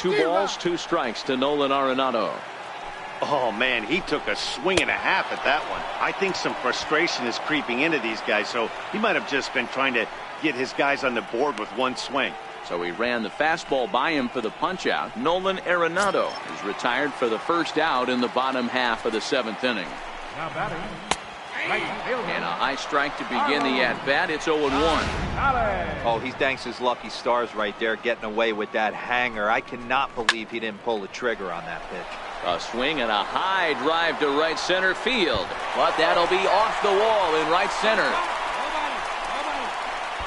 2 balls, 2 strikes to Nolan Arenado. Oh, man, he took a swing and a half at that one. I think some frustration is creeping into these guys, so he might have just been trying to get his guys on the board with one swing. So he ran the fastball by him for the punch-out. Nolan Arenado is retired for the first out in the bottom half of the 7th inning. Now batting. Right fielder. And a high strike to begin the at-bat. It's 0-1. Oh, he thanks his lucky stars right there, getting away with that hanger. I cannot believe he didn't pull the trigger on that pitch. A swing and a high drive to right center field. But that'll be off the wall in right center.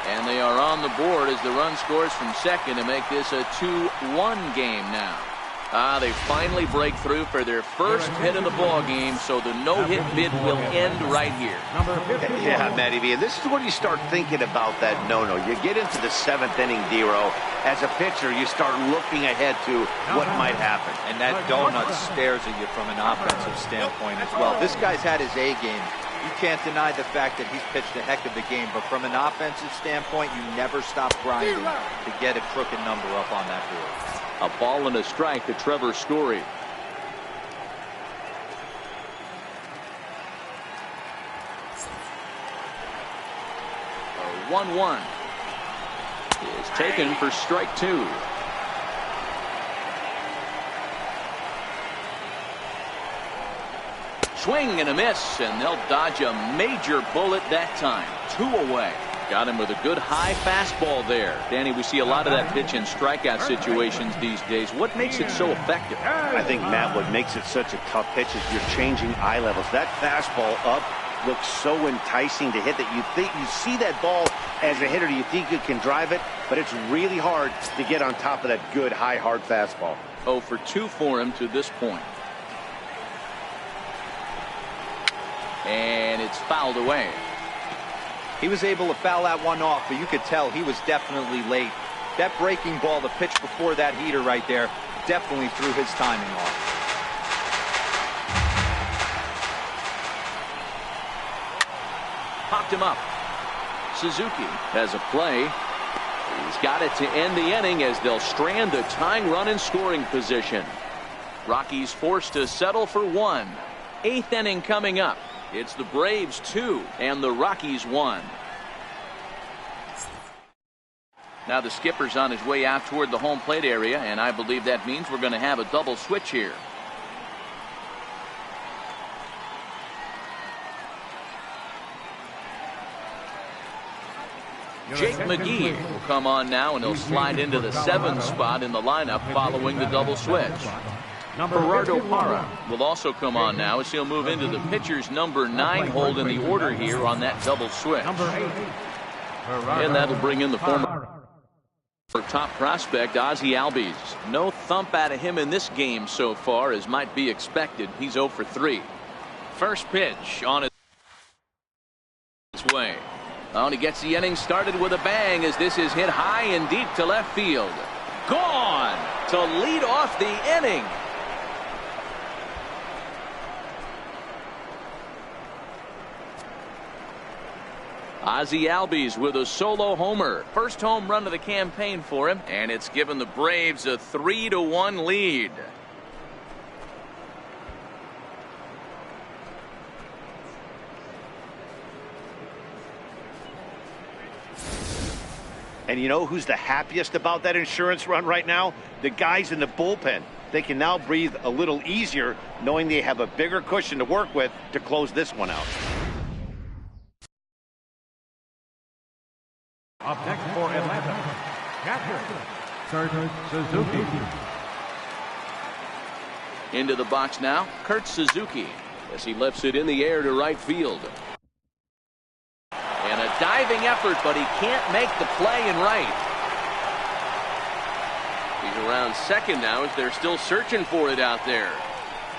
And they are on the board as the run scores from second to make this a 2-1 game now. They finally break through for their first hit of the ball game, so the no-hit bid will end right here. Yeah, Matty V, and this is when you start thinking about that no-no. You get into the 7th inning, Dero. As a pitcher, you start looking ahead to what might happen. And that donut stares at you from an offensive standpoint as well. This guy's had his A game. You can't deny the fact that he's pitched a heck of a game, but from an offensive standpoint, you never stop grinding to get a crooked number up on that board. A ball and a strike to Trevor Story. A 1-1 is taken for strike 2. Swing and a miss, and they'll dodge a major bullet that time. 2 away. Got him with a good high fastball there. Danny, we see a lot of that pitch in strikeout situations these days. What makes it so effective? I think, Matt, what makes it such a tough pitch is you're changing eye levels. That fastball up looks so enticing to hit that you think you see that ball as a hitter. You think you can drive it, but it's really hard to get on top of that good high hard fastball. 0 for 2 for him to this point. And it's fouled away. He was able to foul that one off, but you could tell he was definitely late. That breaking ball, the pitch before that heater right there, definitely threw his timing off. Popped him up. Suzuki has a play. He's got it to end the inning as they'll strand the tying run in scoring position. Rockies forced to settle for 1. 8th inning coming up. It's the Braves 2 and the Rockies 1. Now the skipper's on his way out toward the home plate area, and I believe that means we're going to have a double switch here. Jake McGee will come on now, and he'll slide into the 7th spot in the lineup following the double switch. Gerardo Parra will also come on now as he'll move into the pitcher's number 9 hold in the order here on that double switch. And that'll bring in the former top prospect, Ozzie Albies. No thump out of him in this game so far, as might be expected. He's 0 for 3. First pitch on its way. Oh, and he gets the inning started with a bang as this is hit high and deep to left field. Gone to lead off the inning. Ozzie Albies with a solo homer. First home run of the campaign for him, and it's given the Braves a 3-1 lead. And you know who's the happiest about that insurance run right now? The guys in the bullpen. They can now breathe a little easier knowing they have a bigger cushion to work with to close this one out. Up next for Atlanta, catcher, Kurt Suzuki. Into the box now, Kurt Suzuki, as he lifts it in the air to right field. And a diving effort, but he can't make the play in right. He's around second now as they're still searching for it out there.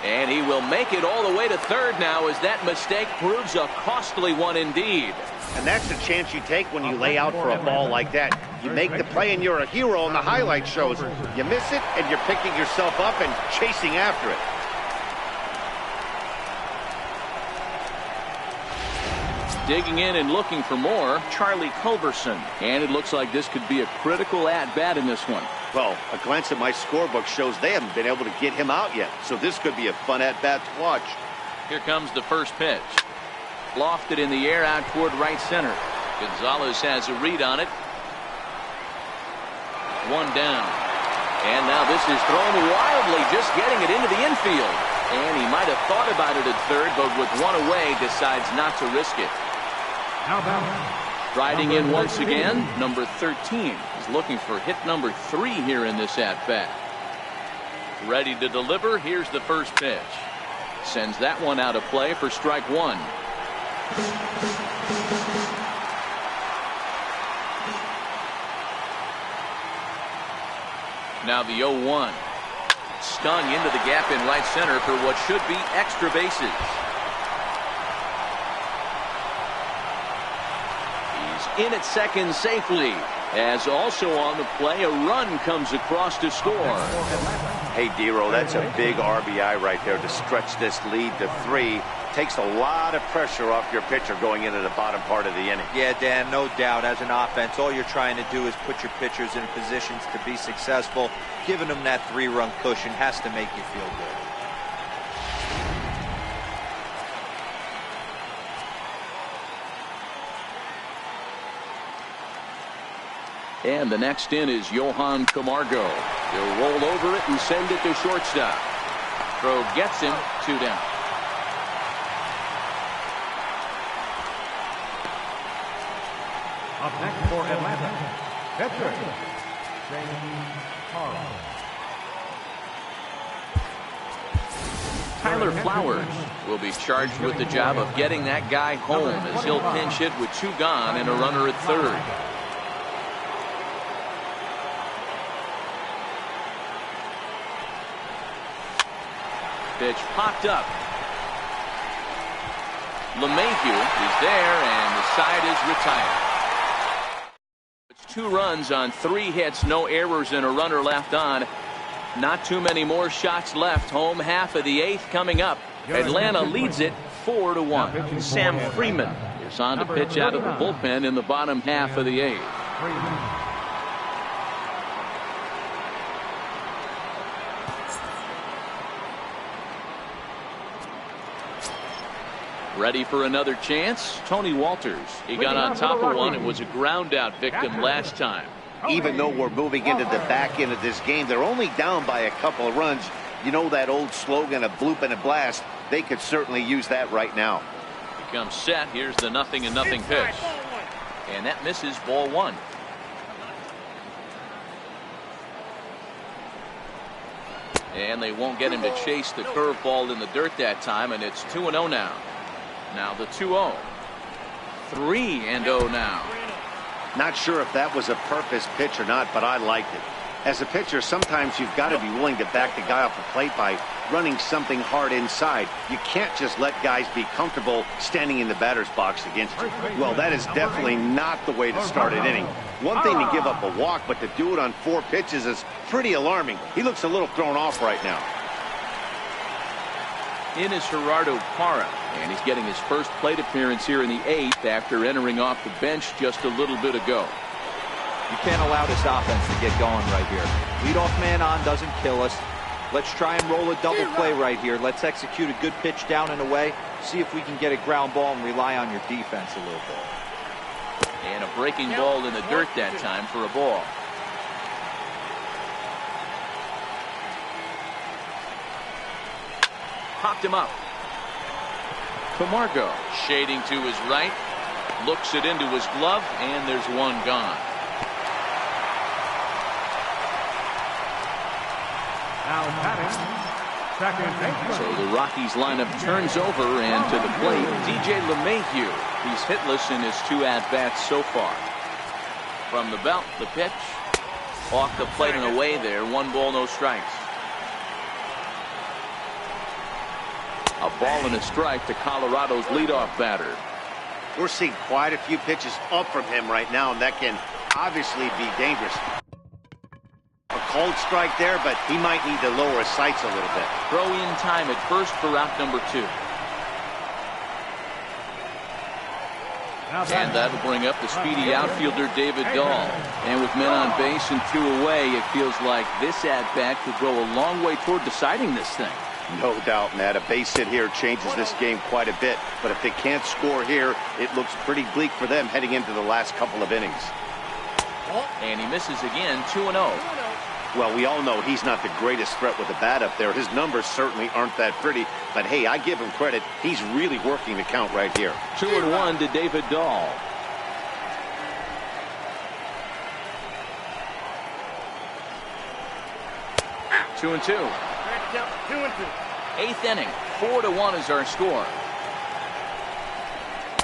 And he will make it all the way to third now as that mistake proves a costly one indeed. And that's the chance you take when you lay out for a ball like that. You make the play and you're a hero on the highlight shows. You miss it and you're picking yourself up and chasing after it. Digging in and looking for more, Charlie Culberson. And it looks like this could be a critical at-bat in this one. Well, a glance at my scorebook shows they haven't been able to get him out yet. So this could be a fun at-bat to watch. Here comes the first pitch. Lofted in the air out toward right center. Gonzalez has a read on it. One down. And now this is thrown wildly, just getting it into the infield. And he might have thought about it at third, but with one away, decides not to risk it. Riding in once again, number 13 is looking for hit number 3 here in this at-bat. Ready to deliver. Here's the first pitch. Sends that one out of play for strike 1. Now the 0-1. Stung into the gap in right center for what should be extra bases. He's in at second safely. As also on the play, a run comes across to score. Hey, Dero, that's a big RBI right there to stretch this lead to 3. Takes a lot of pressure off your pitcher going into the bottom part of the inning. Yeah, Dan, no doubt. As an offense, all you're trying to do is put your pitchers in positions to be successful. Giving them that 3-run cushion has to make you feel good. And the next in is Johan Camargo. He'll roll over it and send it to shortstop. Throw gets him, 2 down. Up next for Atlanta, pitcher, Tyler Flowers will be charged with the job of getting that guy home as he'll pinch hit with 2 gone and a runner at third. Pitch popped up. LeMahieu is there, and the side is retired. It's 2 runs on 3 hits, no errors, and a runner left on. Not too many more shots left. Home half of the 8th coming up. Atlanta leads it 4-1. Sam Freeman is on to pitch out of the bullpen in the bottom half of the 8th. Ready for another chance? Tony Walters. He got on top of one and was a ground out victim last time. Even though we're moving into the back end of this game, they're only down by a couple of runs. You know that old slogan, a bloop and a blast. They could certainly use that right now. He comes set. Here's the 0-0 pitch. And that misses, ball 1. And they won't get him to chase the curveball in the dirt that time, and it's 2-0 now. Now the 2-0. 3-0 now. Not sure if that was a purpose pitch or not, but I liked it. As a pitcher, sometimes you've got to be willing to back the guy off the plate by running something hard inside. You can't just let guys be comfortable standing in the batter's box against you. Well, that is definitely not the way to start an inning. One thing to give up a walk, but to do it on 4 pitches is pretty alarming. He looks a little thrown off right now. In is Gerardo Parra, and he's getting his first plate appearance here in the 8th after entering off the bench just a little bit ago. You can't allow this offense to get going right here. Leadoff man on doesn't kill us. Let's try and roll a double play right here. Let's execute a good pitch down and away. See if we can get a ground ball and rely on your defense a little bit. And a breaking ball in the dirt that time for a ball. Popped him up. Camargo shading to his right. Looks it into his glove, and there's one gone. Now batting, second baseman. So the Rockies lineup turns over, and to the plate, DJ LeMahieu. He's hitless in his 2 at-bats so far. From the belt, the pitch. Off the plate and away there. 1 ball, no strikes. A ball and a strike to Colorado's leadoff batter. We're seeing quite a few pitches up from him right now, and that can obviously be dangerous. A cold strike there, but he might need to lower his sights a little bit. Throw in time at first for out number 2. And that'll bring up the speedy outfielder David Dahl. And with men on base and 2 away, it feels like this at-bat could go a long way toward deciding this thing. No doubt, Matt. A base hit here changes this game quite a bit. But if they can't score here, it looks pretty bleak for them heading into the last couple of innings. And he misses again, 2-0. Well, we all know he's not the greatest threat with the bat up there. His numbers certainly aren't that pretty. But, hey, I give him credit. He's really working the count right here. 2-1 to David Dahl. Two and two. 8th inning. 4-1 is our score.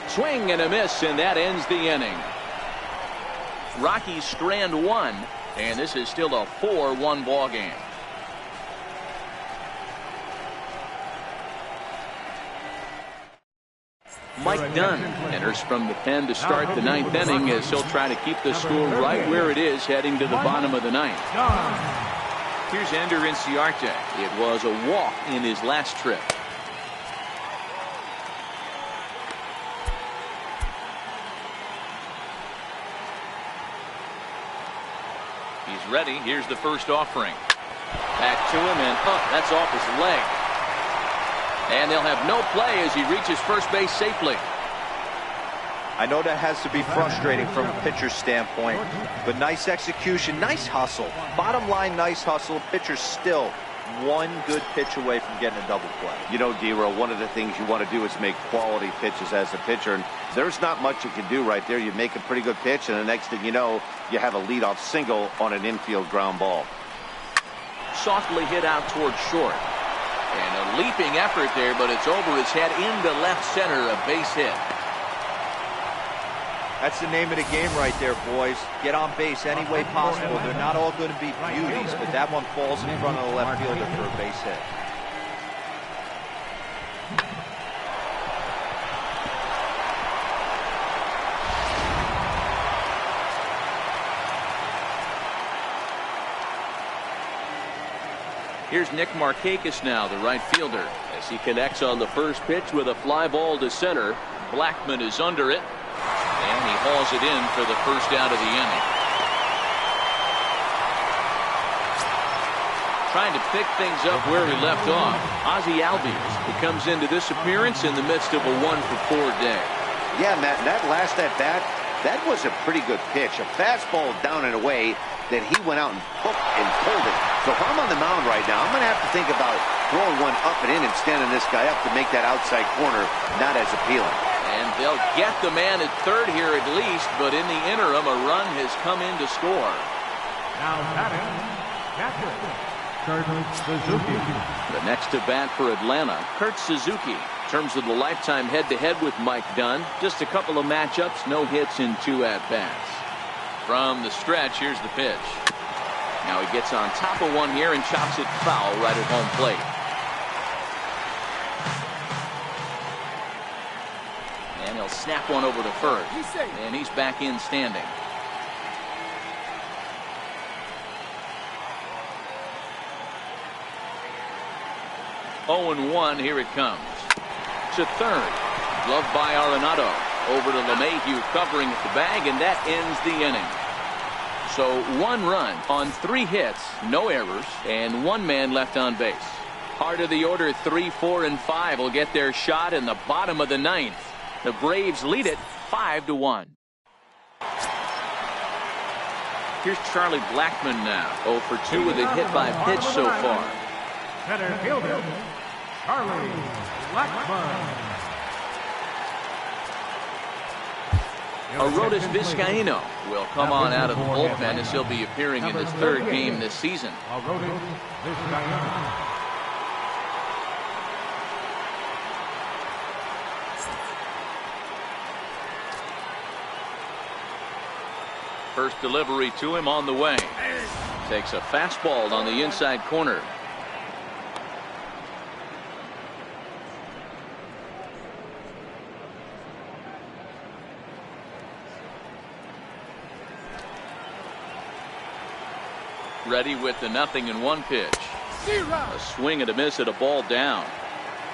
Swing and a miss, and that ends the inning. Rockies strand 1, and this is still a 4-1 ball game. Mike Dunn enters from the pen to start the 9th inning as he'll try to keep the score right where it is heading to the bottom of the 9th. Here's Ender Inciarte. It was a walk in his last trip. He's ready. Here's the first offering. Back to him, and that's off his leg. And they'll have no play as he reaches first base safely. I know that has to be frustrating from a pitcher's standpoint, but nice execution, nice hustle. Bottom line, nice hustle. Pitcher's still one good pitch away from getting a double play. You know, D-Row, one of the things you want to do is make quality pitches as a pitcher, and there's not much you can do right there. You make a pretty good pitch, and the next thing you know, you have a leadoff single on an infield ground ball. Softly hit out towards short. And a leaping effort there, but it's over his head into left center, a base hit. That's the name of the game right there, boys. Get on base any way possible. They're not all going to be beauties, but that one falls in front of the left fielder for a base hit. Here's Nick Markakis now, the right fielder, as he connects on the first pitch with a fly ball to center. Blackman is under it, and he hauls it in for the first out of the inning. Trying to pick things up where he left off. Ozzie Albies, who comes into this appearance in the midst of a 1-for-4 day. Yeah, Matt, and that last at-bat, that was a pretty good pitch. A fastball down and away that he went out and hooked and pulled it. So if I'm on the mound right now, I'm going to have to think about throwing one up and in and standing this guy up to make that outside corner not as appealing. And they'll get the man at third here at least, but in the interim, a run has come in to score. Now batting, catcher, Kurt Suzuki. The next to bat for Atlanta, Kurt Suzuki. In terms of the lifetime head-to-head with Mike Dunn, just a couple of matchups, no hits in 2 at-bats. From the stretch, here's the pitch. Now he gets on top of one here and chops it foul right at home plate. And he'll snap one over to first. And he's back in standing. Oh and 1, here it comes. To third. Gloved by Arenado. Over to LeMahieu covering at the bag, and that ends the inning. So 1 run on 3 hits, no errors, and 1 man left on base. Part of the order 3, 4, and 5 will get their shot in the bottom of the 9th. The Braves lead it 5-1. Here's Charlie Blackman now. 0 for 2 with a hit by pitch so far. Center fielder, Charlie Blackman. Arodys Vizcaíno will come on out of the bullpen as he'll be appearing in his 3rd game this season. Arodys Vizcaíno. First delivery to him on the way. Takes a fastball on the inside corner. Ready with the 0-1 pitch. A swing and a miss at a ball down.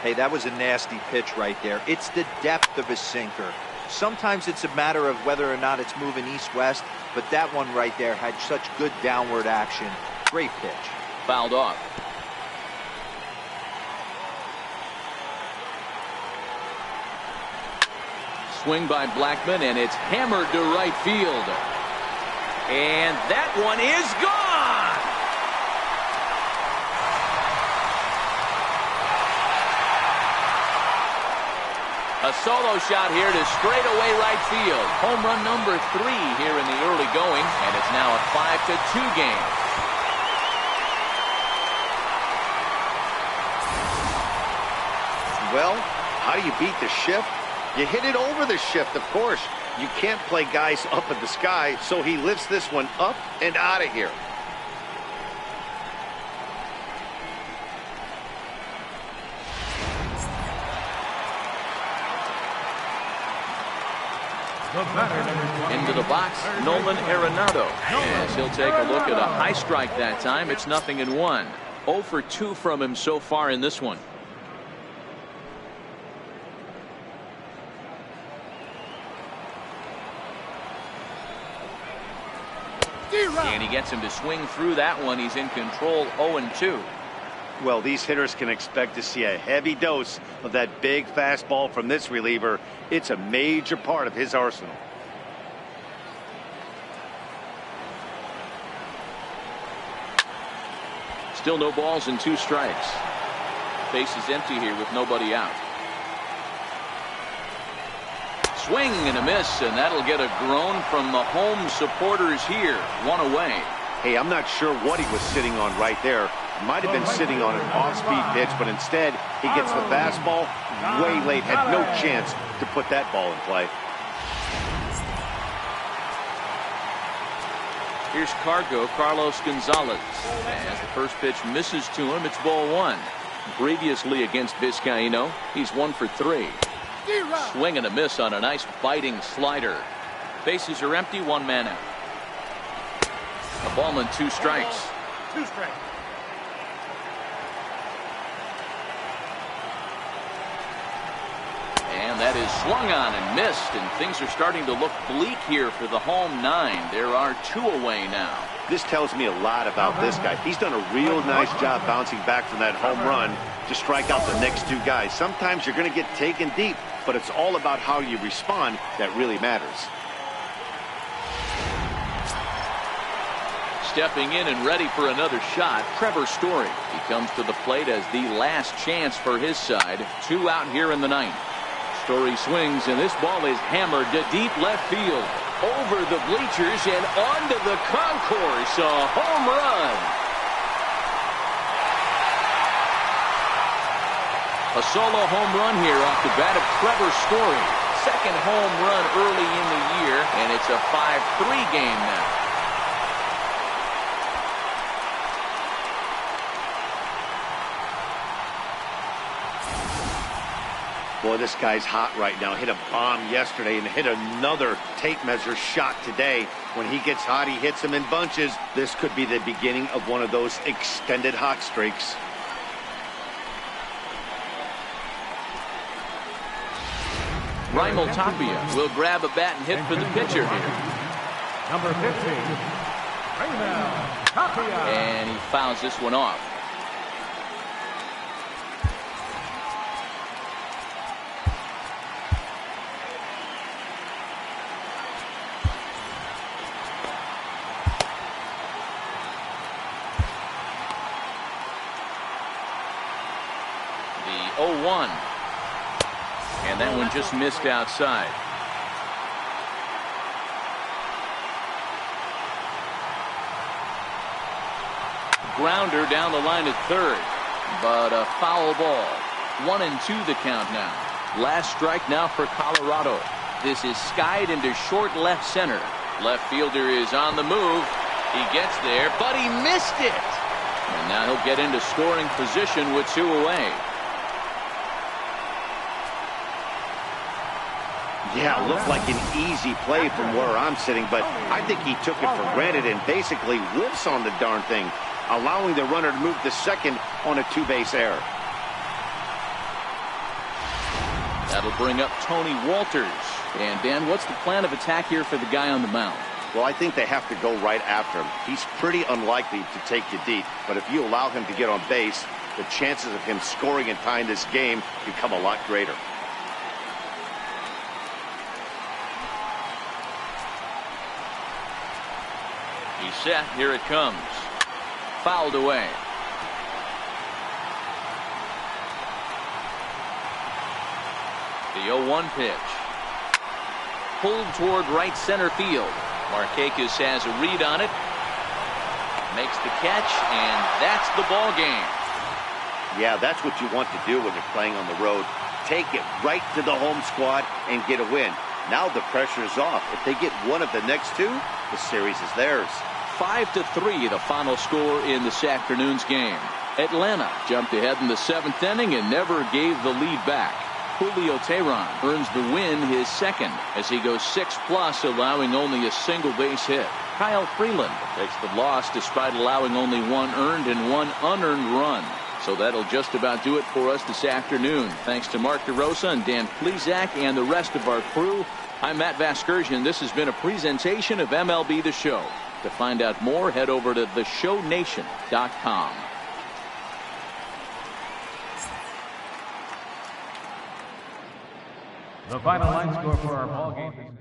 Hey, that was a nasty pitch right there. It's the depth of his sinker. Sometimes it's a matter of whether or not it's moving east-west, but that one right there had such good downward action. Great pitch. Fouled off. Swing by Blackmon, and it's hammered to right field. And that one is gone! A solo shot here to straightaway right field. Home run number 3 here in the early going, and it's now a 5-2 game. Well, how do you beat the shift? You hit it over the shift, of course. You can't play guys up in the sky, so he lifts this one up and out of here. Into the box, Nolan Arenado. As he'll take a look at a high strike that time. It's 0-1. 0 for 2 from him so far in this one. And he gets him to swing through that one. He's in control, 0-2. Well, these hitters can expect to see a heavy dose of that big fastball from this reliever. It's a major part of his arsenal. Still no balls and 2 strikes. Base is empty here with nobody out. Swing and a miss, and that'll get a groan from the home supporters here. 1 away. Hey, I'm not sure what he was sitting on right there. Might have been sitting on an off-speed pitch, but instead he gets the fastball way late. Had no chance to put that ball in play. Here's Carlos Gonzalez. As the first pitch misses to him, it's ball 1. Previously against Vizcaíno, he's 1 for 3. Swing and a miss on a nice biting slider. Bases are empty, 1 man out. A ball and 2 strikes. 2 strikes. And that is swung on and missed, and things are starting to look bleak here for the home 9. There are 2 away now. This tells me a lot about this guy. He's done a real nice job bouncing back from that home run to strike out the next 2 guys. Sometimes you're going to get taken deep, but it's all about how you respond that really matters. Stepping in and ready for another shot, Trevor Story. He comes to the plate as the last chance for his side. 2 out here in the 9th. Story swings, and this ball is hammered to deep left field. Over the bleachers and onto the concourse. A home run. A solo home run here off the bat of Trevor Story. Second home run early in the year, and it's a 5-3 game now. Boy, this guy's hot right now. Hit a bomb yesterday and hit another tape measure shot today. When he gets hot, he hits them in bunches. This could be the beginning of one of those extended hot streaks. Raimel Tapia will grab a bat and hit for the pitcher here. Number 15, Raimel Tapia. And he fouls this one off. The 0-1. And that one just missed outside. Grounder down the line at third, but a foul ball. 1-2 the count now. Last strike now for Colorado. This is skied into short left center. Left fielder is on the move. He gets there, but he missed it. And now he'll get into scoring position with 2 away. Yeah, it looked like an easy play from where I'm sitting, but I think he took it for granted and basically whiffs on the darn thing, allowing the runner to move to second on a 2-base error. That'll bring up Tony Walters. And Dan, what's the plan of attack here for the guy on the mound? Well, I think they have to go right after him. He's pretty unlikely to take you deep, but if you allow him to get on base, the chances of him scoring and tying this game become a lot greater. He's set. Here it comes. Fouled away. The 0-1 pitch. Pulled toward right center field. Marcotte has a read on it. Makes the catch, and that's the ball game. Yeah, that's what you want to do when you're playing on the road. Take it right to the home squad and get a win. Now the pressure is off. If they get one of the next two, the series is theirs. 5-3, the final score in this afternoon's game. Atlanta jumped ahead in the 7th inning and never gave the lead back. Julio Teheran earns the win, his second, as he goes 6+, allowing only a single base hit. Kyle Freeland takes the loss despite allowing only 1 earned and 1 unearned run. So that'll just about do it for us this afternoon. Thanks to Mark DeRosa and Dan Plesac and the rest of our crew. I'm Matt Vasgersian. This has been a presentation of MLB The Show. To find out more, head over to theshownation.com. The final line score for our ball game is